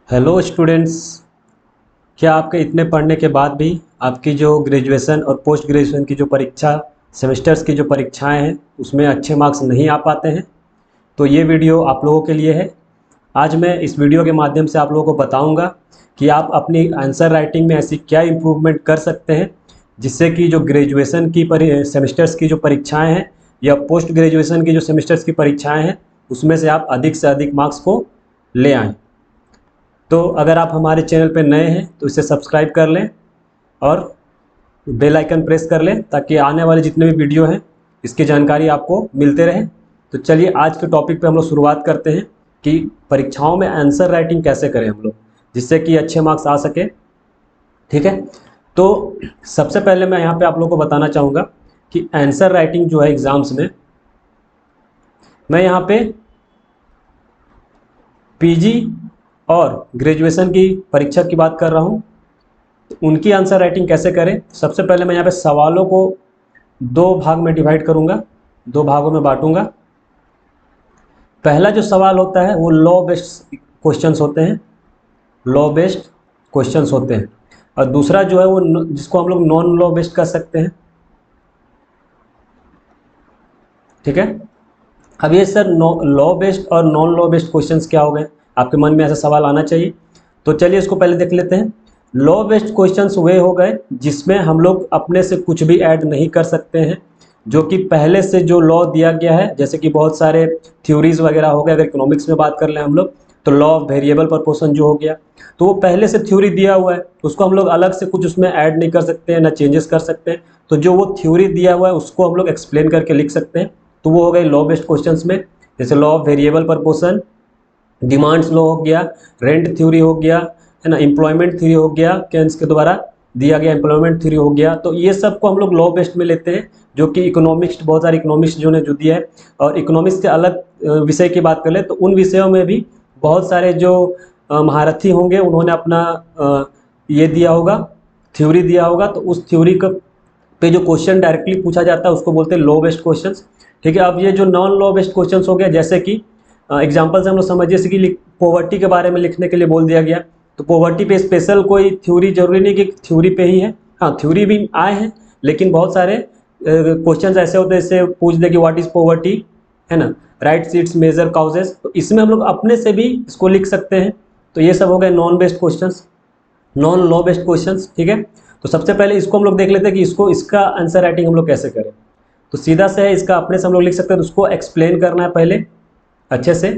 Hello students. क्या आपके इतने पढ़ने के बाद भी आपकी जो ग्रेजुएशन और पोस्ट ग्रेजुएशन की जो परीक्षा सेमेस्टर्स की जो परीक्षाएं हैं उसमें अच्छे मार्क्स नहीं आ पाते हैं? तो ये वीडियो आप लोगों के लिए है। आज मैं इस वीडियो के माध्यम से आप लोगों को बताऊंगा कि आप अपनी आंसर राइटिंग में ऐसी क्या इम्प्रूवमेंट कर सकते हैं जिससे कि जो ग्रेजुएशन की सेमेस्टर्स की जो परीक्षाएँ हैं या पोस्ट ग्रेजुएशन की जो सेमेस्टर्स की परीक्षाएँ हैं उसमें से आप अधिक से अधिक मार्क्स को ले आएँ। तो अगर आप हमारे चैनल पर नए हैं तो इसे सब्सक्राइब कर लें और बेल आइकन प्रेस कर लें ताकि आने वाले जितने भी वीडियो हैं इसकी जानकारी आपको मिलते रहे। तो चलिए आज के टॉपिक पे हम लोग शुरुआत करते हैं कि परीक्षाओं में आंसर राइटिंग कैसे करें हम लोग जिससे कि अच्छे मार्क्स आ सके। ठीक है, तो सबसे पहले मैं यहाँ पे आप लोगों को बताना चाहूँगा कि आंसर राइटिंग जो है एग्ज़ाम्स में, मैं यहाँ पे पीजी और ग्रेजुएशन की परीक्षा की बात कर रहा हूँ। उनकी आंसर राइटिंग कैसे करें, सबसे पहले मैं यहाँ पे सवालों को दो भाग में डिवाइड करूँगा, दो भागों में बांटूंगा। पहला जो सवाल होता है वो लॉ बेस्ड क्वेश्चंस होते हैं, लॉ बेस्ड क्वेश्चंस होते हैं, और दूसरा जो है वो जिसको हम लोग नॉन लॉ बेस्ड कर सकते हैं। ठीक है, अब ये सर लॉ बेस्ड और नॉन लॉ बेस्ड क्वेश्चंस क्या हो गए, आपके मन में ऐसा सवाल आना चाहिए। तो चलिए इसको पहले देख लेते हैं। लॉ बेस्ड क्वेश्चंस वे हो गए जिसमें हम लोग अपने से कुछ भी ऐड नहीं कर सकते हैं, जो कि पहले से जो लॉ दिया गया है, जैसे कि बहुत सारे थ्योरीज वगैरह हो गए। अगर इकोनॉमिक्स में बात कर लें हम लोग तो लॉ ऑफ वेरिएबल प्रपोर्शन जो हो गया, तो वो पहले से थ्योरी दिया हुआ है, उसको हम लोग अलग से कुछ उसमें ऐड नहीं कर सकते हैं, ना चेंजेस कर सकते हैं। तो जो वो थ्योरी दिया हुआ है उसको हम लोग एक्सप्लेन करके लिख सकते हैं। तो वो हो गए लॉ बेस्ड क्वेश्चंस में, जैसे law of variable proportion, demands law हो गया, रेंट थ्योरी हो गया, है ना, एम्प्लॉयमेंट थ्योरी हो गया, केन्स के द्वारा दिया गया एम्प्लॉयमेंट थ्योरी हो गया। तो ये सब को हम लोग लॉ बेस्ड में लेते हैं, जो कि इकोनॉमिक्स, बहुत सारे इकोनॉमिक्स जो ने जो दिया है। और इकोनॉमिक्स के अलग विषय की बात कर ले तो उन विषयों में भी बहुत सारे जो महारथी होंगे उन्होंने अपना ये दिया होगा, थ्योरी दिया होगा। तो उस थ्योरी का पे जो क्वेश्चन डायरेक्टली पूछा जाता है उसको बोलते हैं लॉ बेस्ड क्वेश्चंस। ठीक है, अब ये जो नॉन लॉ बेस्ड क्वेश्चंस हो गया, जैसे कि एग्जांपल से हम लोग समझिए, जैसे कि पॉवर्टी के बारे में लिखने के लिए बोल दिया गया, तो पॉवर्टी पे स्पेशल कोई थ्योरी जरूरी नहीं कि थ्योरी पे ही है। हाँ, थ्योरी भी आए हैं, लेकिन बहुत सारे क्वेश्चंस ऐसे होते हैं, जैसे पूछ दे कि व्हाट इज पॉवर्टी, है ना, राइट्स इट्स मेजर काउजेस, तो इसमें हम लोग अपने से भी इसको लिख सकते हैं। तो ये सब हो गए non based questions, non law based questions. ठीक है, तो सबसे पहले इसको हम लोग देख लेते हैं कि इसका आंसर राइटिंग हम लोग कैसे करें। तो सीधा से है, इसका अपने से हम लोग लिख सकते हैं, तो उसको एक्सप्लेन करना है पहले अच्छे से।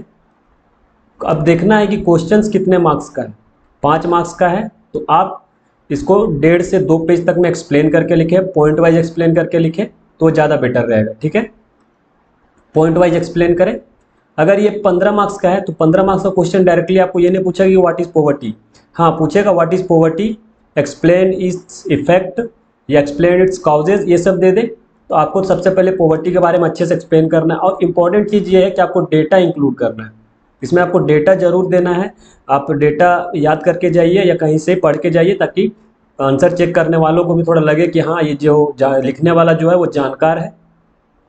अब देखना है कि क्वेश्चंस कितने मार्क्स का है। 5 मार्क्स का है तो आप इसको 1.5 से 2 पेज तक में एक्सप्लेन करके लिखें, पॉइंट वाइज एक्सप्लेन करके लिखें तो ज़्यादा बेटर रहेगा। ठीक है, पॉइंट वाइज एक्सप्लेन करें। अगर ये 15 मार्क्स का है तो 15 मार्क्स का क्वेश्चन डायरेक्टली आपको ये नहीं पूछेगा कि व्हाट इज पॉवर्टी, हाँ पूछेगा what is poverty, explain its effect या एक्सप्लेन इट्स काउजेज, ये सब दे दे। तो आपको सबसे पहले पॉवर्टी के बारे में अच्छे से एक्सप्लेन करना है, और इंपॉर्टेंट चीज़ ये है कि आपको डेटा इंक्लूड करना है। इसमें आपको डेटा जरूर देना है, आप डेटा याद करके जाइए या कहीं से पढ़ के जाइए, ताकि आंसर चेक करने वालों को भी थोड़ा लगे कि हाँ ये जो लिखने वाला जो है वो जानकार है।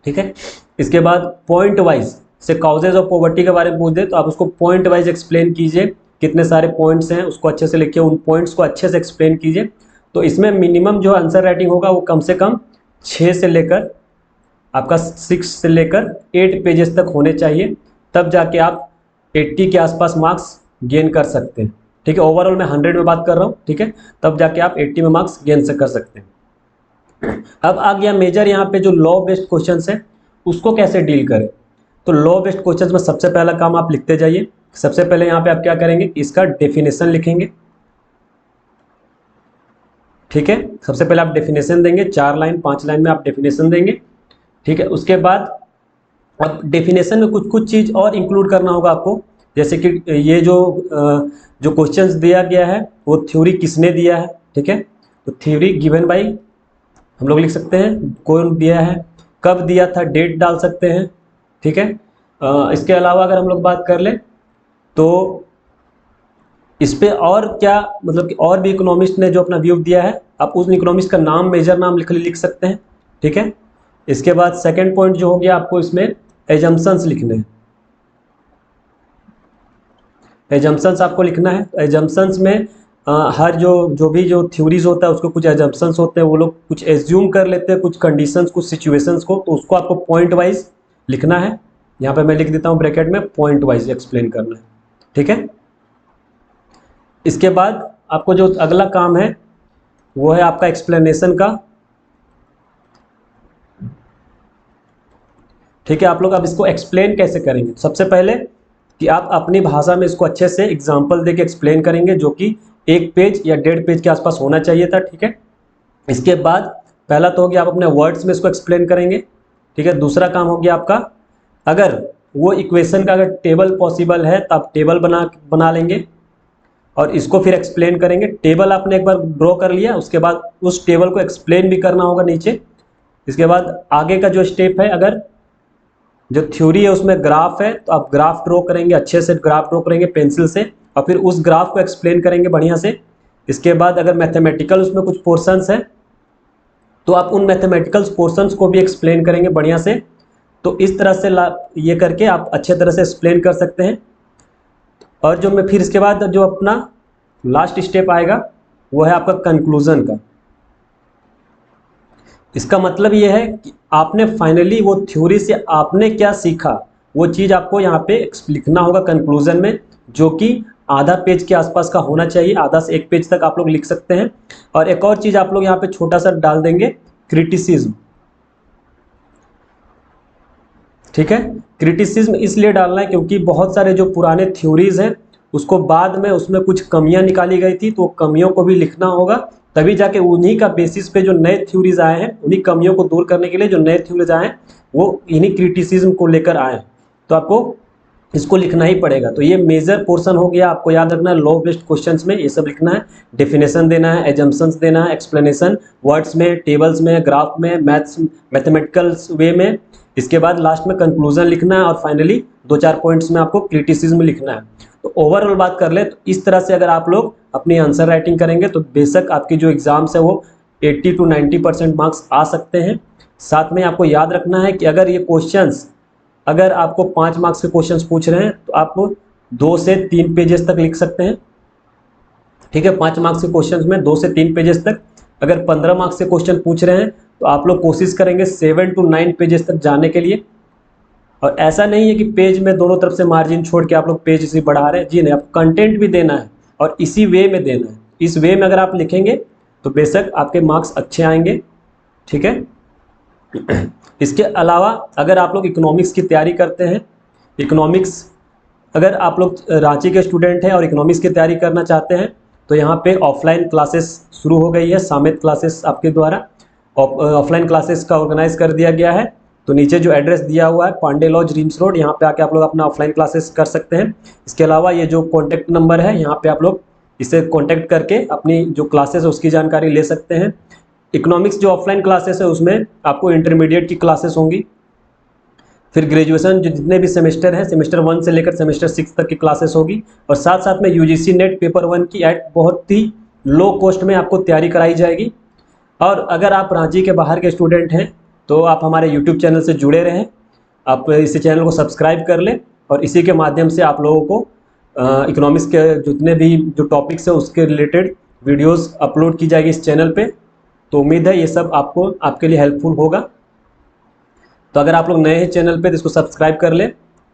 ठीक है, इसके बाद पॉइंट वाइज से काउजेज ऑफ पॉवर्टी के बारे में पूछ दे तो आप उसको पॉइंट वाइज एक्सप्लेन कीजिए, कितने सारे पॉइंट्स हैं उसको अच्छे से लिखिए, उन पॉइंट्स को अच्छे से एक्सप्लेन कीजिए। तो इसमें मिनिमम जो आंसर राइटिंग होगा वो कम से कम 6 से लेकर आपका 6 से लेकर 8 पेजेस तक होने चाहिए, तब जाके आप 80 के आसपास मार्क्स गेन कर सकते हैं। ठीक है, ओवरऑल मैं 100 में बात कर रहा हूँ। ठीक है, तब जाके आप 80 में मार्क्स गेन से कर सकते हैं। अब आ गया मेजर यहाँ पे जो लॉ बेस्ड क्वेश्चंस है उसको कैसे डील करें। तो लॉ बेस्ड क्वेश्चंस में सबसे पहला काम आप लिखते जाइए। सबसे पहले यहाँ पे आप क्या करेंगे, इसका डेफिनेशन लिखेंगे। ठीक है, सबसे पहले आप डेफिनेशन देंगे, 4 लाइन 5 लाइन में आप डेफिनेशन देंगे। ठीक है, उसके बाद अब डेफिनेशन में कुछ कुछ चीज़ और इंक्लूड करना होगा आपको, जैसे कि ये जो क्वेश्चंस दिया गया है वो थ्योरी किसने दिया है। ठीक है, तो थ्योरी गिवन बाई हम लोग लिख सकते हैं, कौन दिया है, कब दिया था, डेट डाल सकते हैं। ठीक है, इसके अलावा अगर हम लोग बात कर लें तो इस पे और क्या, मतलब कि और भी इकोनॉमिस्ट ने जो अपना व्यू दिया है, आप उस इकोनॉमिस्ट का नाम, मेजर नाम लिख सकते हैं। ठीक है, इसके बाद सेकंड पॉइंट जो हो गया, आपको इसमें एजम्पशंस लिखने हैं। एजम्पशंस आपको लिखना है। एजम्पशंस में हर जो भी थ्योरीज होता है उसको कुछ एजम्पशंस होते हैं, वो लोग कुछ एज्यूम कर लेते हैं कुछ कंडीशंस कुछ सिचुएशंस को, तो उसको आपको पॉइंट वाइज लिखना है। यहाँ पे मैं लिख देता हूँ ब्रैकेट में, पॉइंट वाइज एक्सप्लेन करना है, ठीक है। इसके बाद आपको जो अगला काम है वो है आपका एक्सप्लेनेशन का, ठीक है। आप लोग अब इसको एक्सप्लेन कैसे करेंगे, सबसे पहले कि आप अपनी भाषा में इसको अच्छे से एग्जाम्पल देके एक्सप्लेन करेंगे, जो कि 1 पेज या 1.5 पेज के आसपास होना चाहिए था, ठीक है। इसके बाद पहला तो हो गया आप अपने वर्ड्स में इसको एक्सप्लेन करेंगे, ठीक है। दूसरा काम हो गया आपका, अगर वो इक्वेशन का अगर टेबल पॉसिबल है तो आप टेबल बना लेंगे और इसको फिर एक्सप्लेन करेंगे। टेबल आपने एक बार ड्रॉ कर लिया, उसके बाद उस टेबल को एक्सप्लेन भी करना होगा नीचे। इसके बाद आगे का जो स्टेप है, अगर जो थ्योरी है उसमें ग्राफ है तो आप ग्राफ ड्रॉ करेंगे, अच्छे से ग्राफ ड्रॉ करेंगे पेंसिल से, और फिर उस ग्राफ को एक्सप्लेन करेंगे बढ़िया से। इसके बाद अगर मैथमेटिकल उसमें कुछ पोर्शंस है तो आप उन मैथमेटिकल पोर्शंस को भी एक्सप्लेन करेंगे बढ़िया से। तो इस तरह से ये करके आप अच्छे तरह से एक्सप्लेन कर सकते हैं। और जो मैं फिर इसके बाद जो अपना लास्ट स्टेप आएगा वो है आपका कंक्लूजन का। इसका मतलब ये है कि आपने फाइनली वो थ्योरी से आपने क्या सीखा वो चीज़ आपको यहाँ पे लिखना होगा कंक्लूजन में, जो कि आधा पेज के आसपास का होना चाहिए, आधा से 1 पेज तक आप लोग लिख सकते हैं। और एक और चीज़ आप लोग यहाँ पे छोटा सा डाल देंगे, क्रिटिसिज्म, ठीक है। क्रिटिसिज्म इसलिए डालना है क्योंकि बहुत सारे जो पुराने थ्योरीज हैं उसको बाद में उसमें कुछ कमियां निकाली गई थी, तो कमियों को भी लिखना होगा, तभी जाके उन्हीं का बेसिस पे जो नए थ्योरीज आए हैं, उन्हीं कमियों को दूर करने के लिए जो नए थ्योरीज आए हैं वो इन्हीं क्रिटिसिज्म को लेकर आए हैं। तो आपको इसको लिखना ही पड़ेगा। तो ये मेजर पोर्शन हो गया, आपको याद रखना है लॉ बेस्ड क्वेश्चंस में ये सब लिखना है, डेफिनेशन देना है, एजम्पशंस देना है, एक्सप्लेनेशन वर्ड्स में, टेबल्स में, ग्राफ में, मैथमेटिकल वे में। इसके बाद लास्ट में कंक्लूजन लिखना है और फाइनली 2-4 पॉइंट्स में आपको क्रिटिसिज्म लिखना है। तो ओवरऑल बात कर ले तो इस तरह से अगर आप लोग अपनी आंसर राइटिंग करेंगे तो बेशक आपकी जो एग्जाम्स है वो 80 to 90% मार्क्स आ सकते हैं। साथ में आपको याद रखना है कि अगर ये क्वेश्चंस, अगर आपको 5 मार्क्स के क्वेश्चंस पूछ रहे हैं तो आप 2 से 3 पेजेस तक लिख सकते हैं, ठीक है। 5 मार्क्स के क्वेश्चंस में 2 से 3 पेजेस तक। अगर 15 मार्क्स के क्वेश्चन पूछ रहे हैं तो आप लोग कोशिश करेंगे 7 to 9 पेजेस तक जाने के लिए। और ऐसा नहीं है कि पेज में दोनों तरफ से मार्जिन छोड़ के आप लोग पेज इसी बढ़ा रहे हैं, जी नहीं, आपको कंटेंट भी देना है और इसी वे में देना है। इस वे में अगर आप लिखेंगे तो बेशक आपके मार्क्स अच्छे आएंगे, ठीक है। इसके अलावा अगर आप लोग इकोनॉमिक्स की तैयारी करते हैं, इकोनॉमिक्स अगर आप लोग रांची के स्टूडेंट हैं और इकोनॉमिक्स की तैयारी करना चाहते हैं तो यहाँ पे ऑफलाइन क्लासेस शुरू हो गई है, सामित क्लासेस आपके द्वारा ऑफलाइन क्लासेस का ऑर्गेनाइज कर दिया गया है। तो नीचे जो एड्रेस दिया हुआ है पांडे लॉज रिम्स रोड, यहाँ पे आके आप लोग अपना ऑफलाइन क्लासेस कर सकते हैं। इसके अलावा ये जो कॉन्टैक्ट नंबर है यहाँ पे आप लोग इसे कॉन्टैक्ट करके अपनी जो क्लासेस है उसकी जानकारी ले सकते हैं। इकोनॉमिक्स जो ऑफलाइन क्लासेस है उसमें आपको इंटरमीडिएट की क्लासेस होंगी, फिर ग्रेजुएशन जो जितने भी सेमेस्टर हैं, सेमेस्टर 1 से लेकर सेमेस्टर 6 तक की क्लासेस होगी। और साथ साथ में यूजीसी नेट पेपर 1 की एट बहुत ही लो कॉस्ट में आपको तैयारी कराई जाएगी। और अगर आप रांची के बाहर के स्टूडेंट हैं तो आप हमारे यूट्यूब चैनल से जुड़े रहें, आप इस चैनल को सब्सक्राइब कर लें और इसी के माध्यम से आप लोगों को इकोनॉमिक्स के जितने भी जो टॉपिक्स हैं उसके रिलेटेड वीडियोस अपलोड की जाएगी इस चैनल पे। तो उम्मीद है ये सब आपको आपके लिए हेल्पफुल होगा। तो अगर आप लोग नए हैं चैनल पे तो इसको सब्सक्राइब कर लें,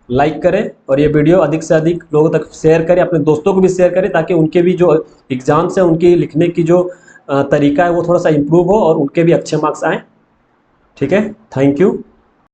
लाइक करें और ये वीडियो अधिक से अधिक लोगों तक शेयर करें, अपने दोस्तों को भी शेयर करें ताकि उनके भी जो एग्ज़ाम्स हैं उनकी लिखने की जो तरीका है वो थोड़ा सा इम्प्रूव हो और उनके भी अच्छे मार्क्स आएँ, ठीक है। Thank you.